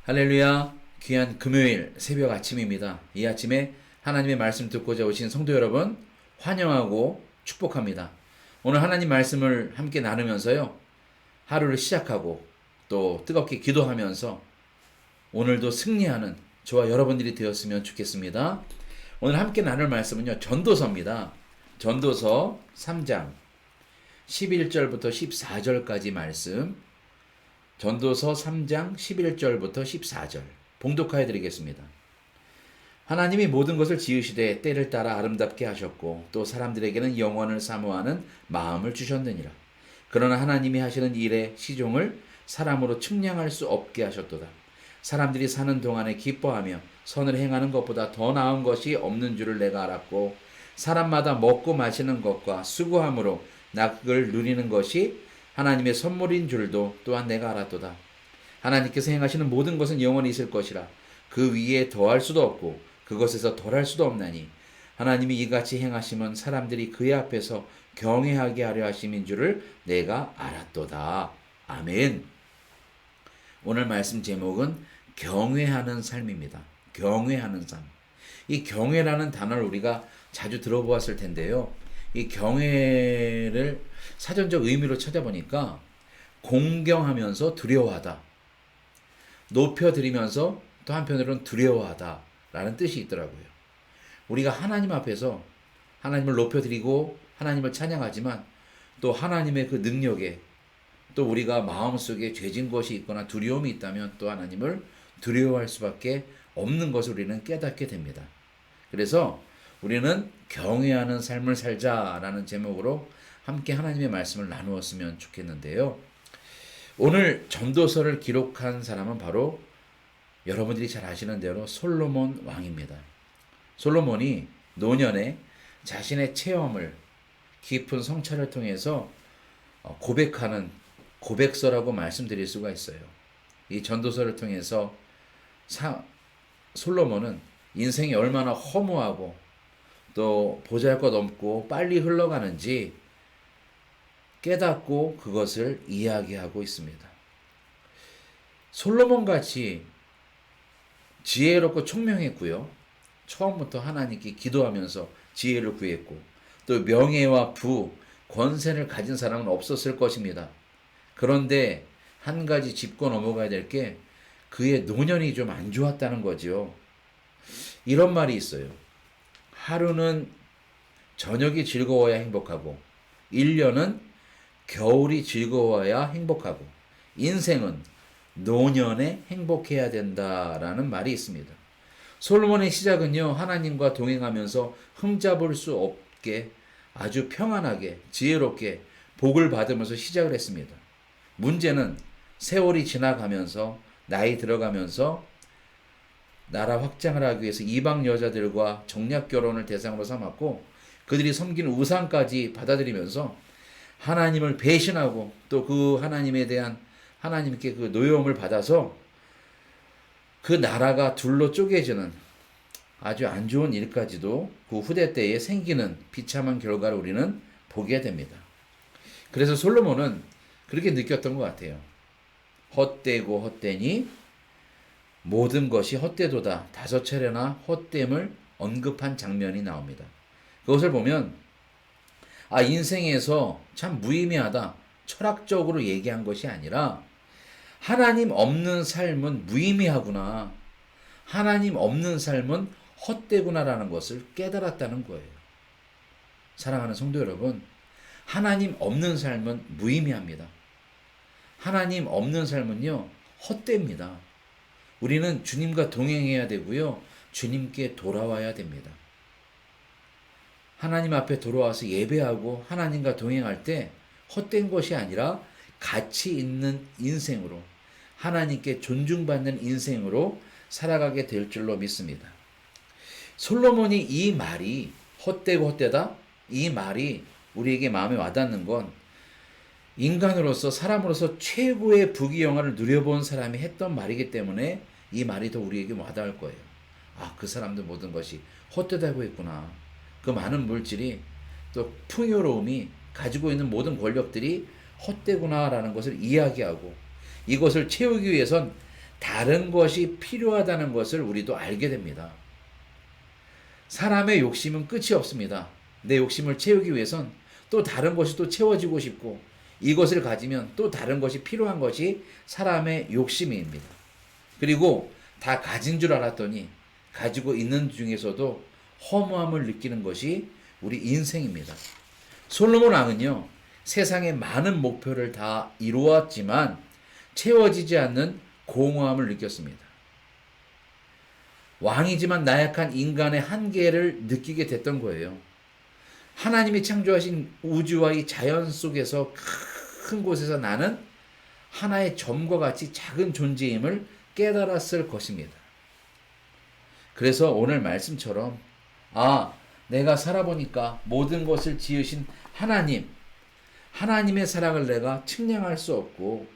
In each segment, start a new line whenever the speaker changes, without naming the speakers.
할렐루야. 귀한 금요일 새벽 아침입니다. 이 아침에 하나님의 말씀 듣고자 오신 성도 여러분 환영하고 축복합니다. 오늘 하나님 말씀을 함께 나누면서요, 하루를 시작하고 또 뜨겁게 기도하면서 오늘도 승리하는 저와 여러분들이 되었으면 좋겠습니다. 오늘 함께 나눌 말씀은요, 전도서입니다. 전도서 3장 11절부터 14절까지 말씀, 전도서 3장 11절부터 14절 봉독하여 드리겠습니다. 하나님이 모든 것을 지으시되 때를 따라 아름답게 하셨고 또 사람들에게는 영원을 사모하는 마음을 주셨느니라. 그러나 하나님이 하시는 일의 시종을 사람으로 측량할 수 없게 하셨도다. 사람들이 사는 동안에 기뻐하며 선을 행하는 것보다 더 나은 것이 없는 줄을 내가 알았고 사람마다 먹고 마시는 것과 수고함으로 낙을 누리는 것이 하나님의 선물인 줄도 또한 내가 알았도다. 하나님께서 행하시는 모든 것은 영원히 있을 것이라. 그 위에 더할 수도 없고 그것에서 덜할 수도 없나니 하나님이 이같이 행하심은 사람들이 그의 앞에서 경외하게 하려 하심인 줄을 내가 알았도다. 아멘. 오늘 말씀 제목은 경외하는 삶입니다. 경외하는 삶. 이 경외라는 단어를 우리가 자주 들어보았을 텐데요, 이 경외를 사전적 의미로 찾아보니까 공경하면서 두려워하다, 높여드리면서 또 한편으로는 두려워하다 라는 뜻이 있더라고요. 우리가 하나님 앞에서 하나님을 높여드리고 하나님을 찬양하지만 또 하나님의 그 능력에 또 우리가 마음속에 죄진 것이 있거나 두려움이 있다면 또 하나님을 두려워할 수밖에 없는 것을 우리는 깨닫게 됩니다. 그래서 우리는 경외하는 삶을 살자라는 제목으로 함께 하나님의 말씀을 나누었으면 좋겠는데요. 오늘 전도서를 기록한 사람은 바로 여러분들이 잘 아시는 대로 솔로몬 왕입니다. 솔로몬이 노년에 자신의 체험을 깊은 성찰을 통해서 고백하는 고백서라고 말씀드릴 수가 있어요. 이 전도서를 통해서 솔로몬은 인생이 얼마나 허무하고 또 보잘것 없고 빨리 흘러가는지 깨닫고 그것을 이야기하고 있습니다. 솔로몬같이 지혜롭고 총명했고요, 처음부터 하나님께 기도하면서 지혜를 구했고 또 명예와 부, 권세를 가진 사람은 없었을 것입니다. 그런데 한 가지 짚고 넘어가야 될 게 그의 노년이 좀 안 좋았다는 거죠. 이런 말이 있어요. 하루는 저녁이 즐거워야 행복하고 1년은 겨울이 즐거워야 행복하고 인생은 노년에 행복해야 된다라는 말이 있습니다. 솔로몬의 시작은요, 하나님과 동행하면서 흠잡을 수 없게 아주 평안하게 지혜롭게 복을 받으면서 시작을 했습니다. 문제는 세월이 지나가면서 나이 들어가면서 나라 확장을 하기 위해서 이방 여자들과 정략 결혼을 대상으로 삼았고 그들이 섬기는 우상까지 받아들이면서 하나님을 배신하고 또 그 하나님에 대한 하나님께 그 노여움을 받아서 그 나라가 둘로 쪼개지는 아주 안 좋은 일까지도 그 후대 때에 생기는 비참한 결과를 우리는 보게 됩니다. 그래서 솔로몬은 그렇게 느꼈던 것 같아요. 헛되고 헛되니 모든 것이 헛되도다. 5차례나 헛됨을 언급한 장면이 나옵니다. 그것을 보면 인생에서 참 무의미하다, 철학적으로 얘기한 것이 아니라 하나님 없는 삶은 무의미하구나, 하나님 없는 삶은 헛되구나라는 것을 깨달았다는 거예요. 사랑하는 성도 여러분, 하나님 없는 삶은 무의미합니다. 하나님 없는 삶은요, 헛됩니다. 우리는 주님과 동행해야 되고요, 주님께 돌아와야 됩니다. 하나님 앞에 돌아와서 예배하고 하나님과 동행할 때 헛된 것이 아니라 가치 있는 인생으로, 하나님께 존중받는 인생으로 살아가게 될 줄로 믿습니다. 솔로몬이 이 말이 헛되고 헛되다, 이 말이 우리에게 마음에 와닿는 건 인간으로서, 사람으로서 최고의 부귀영화를 누려본 사람이 했던 말이기 때문에 이 말이 더 우리에게 와닿을 거예요. 그 사람들 모든 것이 헛되다고 했구나. 그 많은 물질이 또 풍요로움이 가지고 있는 모든 권력들이 헛되구나라는 것을 이야기하고 이것을 채우기 위해선 다른 것이 필요하다는 것을 우리도 알게 됩니다. 사람의 욕심은 끝이 없습니다. 내 욕심을 채우기 위해선 또 다른 것이 또 채워지고 싶고 이것을 가지면 또 다른 것이 필요한 것이 사람의 욕심입니다. 그리고 다 가진 줄 알았더니 가지고 있는 중에서도 허무함을 느끼는 것이 우리 인생입니다. 솔로몬 왕은요, 세상의 많은 목표를 다 이루었지만 채워지지 않는 공허함을 느꼈습니다. 왕이지만 나약한 인간의 한계를 느끼게 됐던 거예요. 하나님이 창조하신 우주와 이 자연 속에서 큰 곳에서 나는 하나의 점과 같이 작은 존재임을 깨달았을 것입니다. 그래서 오늘 말씀처럼 내가 살아보니까 모든 것을 지으신 하나님의 사랑을 내가 측량할 수 없고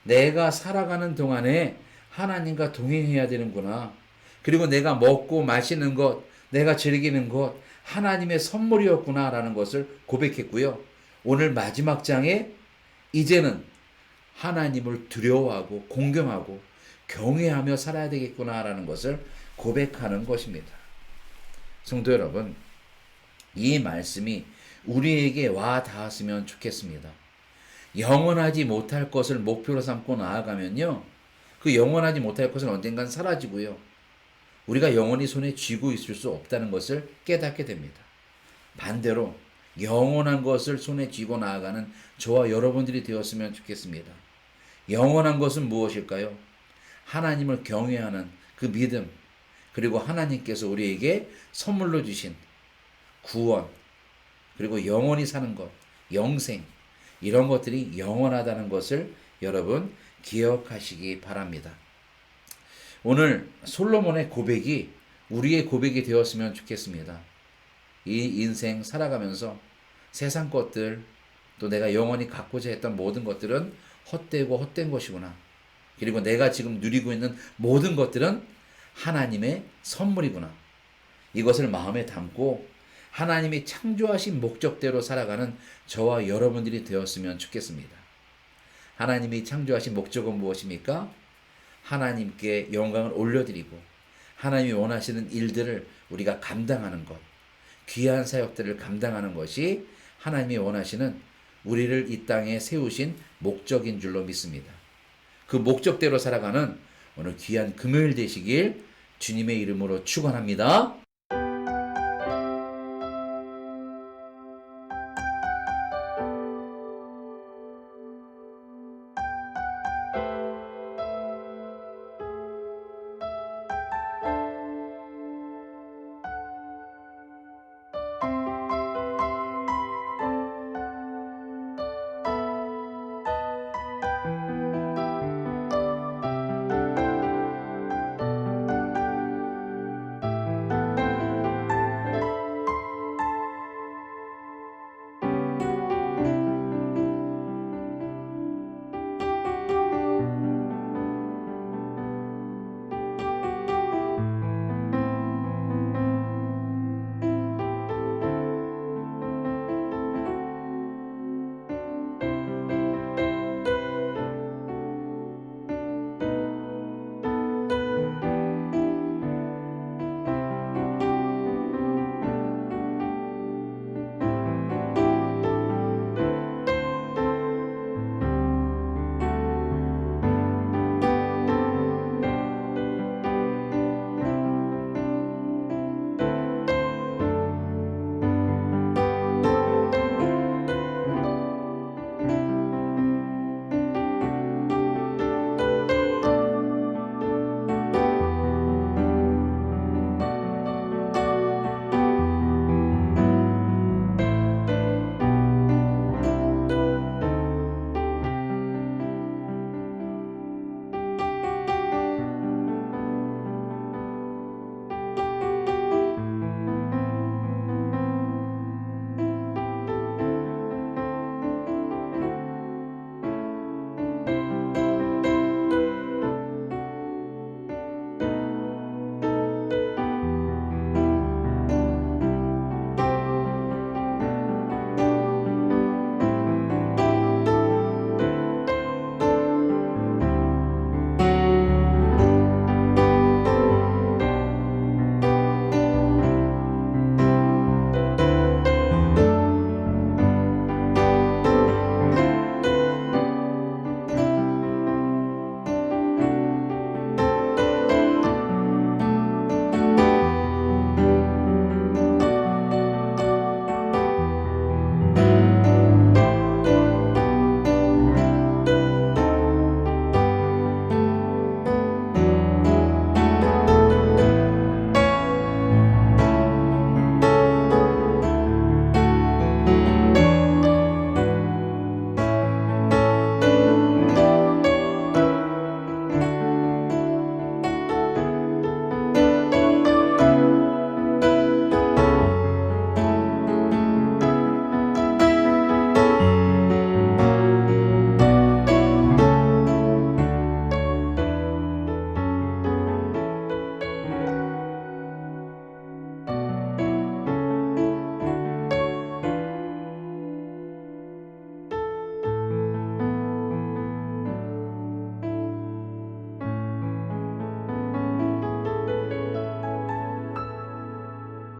내가 살아가는 동안에 하나님과 동행해야 되는구나. 그리고 내가 먹고 마시는 것, 내가 즐기는 것 하나님의 선물이었구나라는 것을 고백했고요. 오늘 마지막 장에 이제는 하나님을 두려워하고 공경하고 경외하며 살아야 되겠구나라는 것을 고백하는 것입니다. 성도 여러분, 이 말씀이 우리에게 와 닿았으면 좋겠습니다. 영원하지 못할 것을 목표로 삼고 나아가면요, 그 영원하지 못할 것은 언젠간 사라지고요, 우리가 영원히 손에 쥐고 있을 수 없다는 것을 깨닫게 됩니다. 반대로 영원한 것을 손에 쥐고 나아가는 저와 여러분들이 되었으면 좋겠습니다. 영원한 것은 무엇일까요? 하나님을 경외하는 그 믿음, 그리고 하나님께서 우리에게 선물로 주신 구원, 그리고 영원히 사는 것, 영생, 이런 것들이 영원하다는 것을 여러분 기억하시기 바랍니다. 오늘 솔로몬의 고백이 우리의 고백이 되었으면 좋겠습니다. 이 인생 살아가면서 세상 것들, 또 내가 영원히 갖고자 했던 모든 것들은 헛되고 헛된 것이구나. 그리고 내가 지금 누리고 있는 모든 것들은 하나님의 선물이구나. 이것을 마음에 담고 하나님이 창조하신 목적대로 살아가는 저와 여러분들이 되었으면 좋겠습니다. 하나님이 창조하신 목적은 무엇입니까? 하나님께 영광을 올려드리고 하나님이 원하시는 일들을 우리가 감당하는 것, 귀한 사역들을 감당하는 것이 하나님이 원하시는 우리를 이 땅에 세우신 목적인 줄로 믿습니다. 그 목적대로 살아가는 오늘 귀한 금요일 되시길 주님의 이름으로 축원합니다.